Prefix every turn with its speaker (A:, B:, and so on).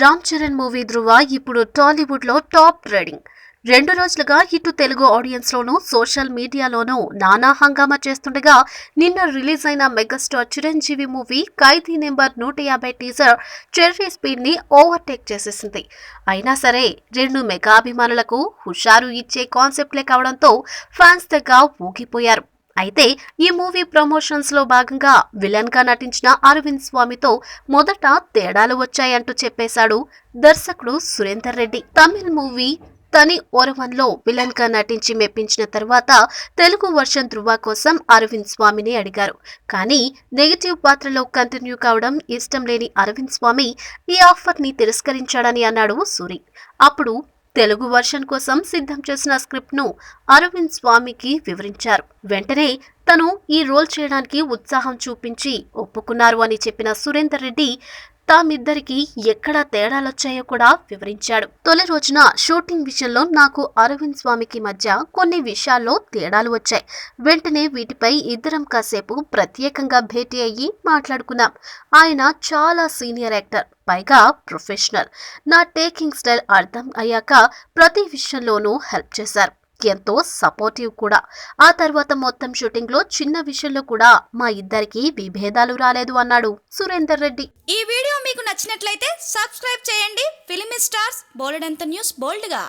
A: Ram Charan movie ధృవ ఇప్పుడు టాలీవుడ్ లో top trending. 2 రోజులుగా ఇటు తెలుగు ఆడియన్స్ లోనూ సోషల్ మీడియాలోనూ నానా హంగామా చేస్తుండగా నిన్న రిలీజ్ అయిన మెగాస్టార్ చిరంజీవి మూవీ ఖైదీ నెంబర్ 150 టీజర్ చెర్రీ స్పీడ్ ని ఓవర్టేక్ చేసేసింది. అయినా సరే 2 మెగా అభిమానులకు హుషారు ఇచ్చే కాన్సెప్ట్లే కావడంతో ఫ్యాన్స్ తెగ ఊగిపోయారు. అయితే ఈ మూవీ ప్రమోషన్స్ లో భాగంగా విలన్ గా నటించిన అరవింద్ స్వామితో మొదట తేడాలు వచ్చాయంటూ చెప్పేశాడు దర్శకుడు సురేందర్ రెడ్డి. తమిళ్ మూవీ తని ఒరవన్లో విలన్ గా నటించి మెప్పించిన తర్వాత తెలుగు వర్షన్ ధృవ కోసం అరవింద్ స్వామిని అడిగారు. కానీ నెగటివ్ పాత్రలో కంటిన్యూ కావడం ఇష్టం లేని అరవింద్ స్వామి ఈ ఆఫర్ ని తిరస్కరించాడని అన్నాడు సూరి. అప్పుడు తెలుగు వర్షన్ కోసం సిద్ధం చేసిన స్క్రిప్ట్ ను అరవింద్ స్వామికి వివరించారు. వెంటనే తను ఈ రోల్ చేయడానికి ఉత్సాహం చూపించి ఒప్పుకున్నారు అని చెప్పిన సురేందర్ రెడ్డి తామిద్దరికి ఎక్కడా తేడాలొచ్చాయో కూడా వివరించాడు. తొలి రోజున షూటింగ్ విషయంలో నాకు అరవింద్ స్వామికి మధ్య కొన్ని విషయాల్లో తేడాలు వచ్చాయి. వెంటనే వీటిపై ఇద్దరం కాసేపు ప్రత్యేకంగా భేటీ అయ్యి మాట్లాడుకున్నాం. ఆయన చాలా సీనియర్ యాక్టర్, పైగా ప్రొఫెషనల్. నా టేకింగ్ స్టైల్ అర్థం అయ్యాక ప్రతి విషయంలోనూ హెల్ప్ చేశారు. ఎంతో సపోర్టివ్ కూడా. ఆ తర్వాత మొత్తం షూటింగ్ లో చిన్న విషయంలో కూడా మా ఇద్దరికి విభేదాలు రాలేదు అన్నాడు సురేందర్ రెడ్డి.
B: ఈ వీడియో మీకు నచ్చినట్లయితే సబ్స్క్రైబ్ చేయండి. ఫిలిమి స్టార్స్ బోలెడంత న్యూస్ బోల్డ్ గా.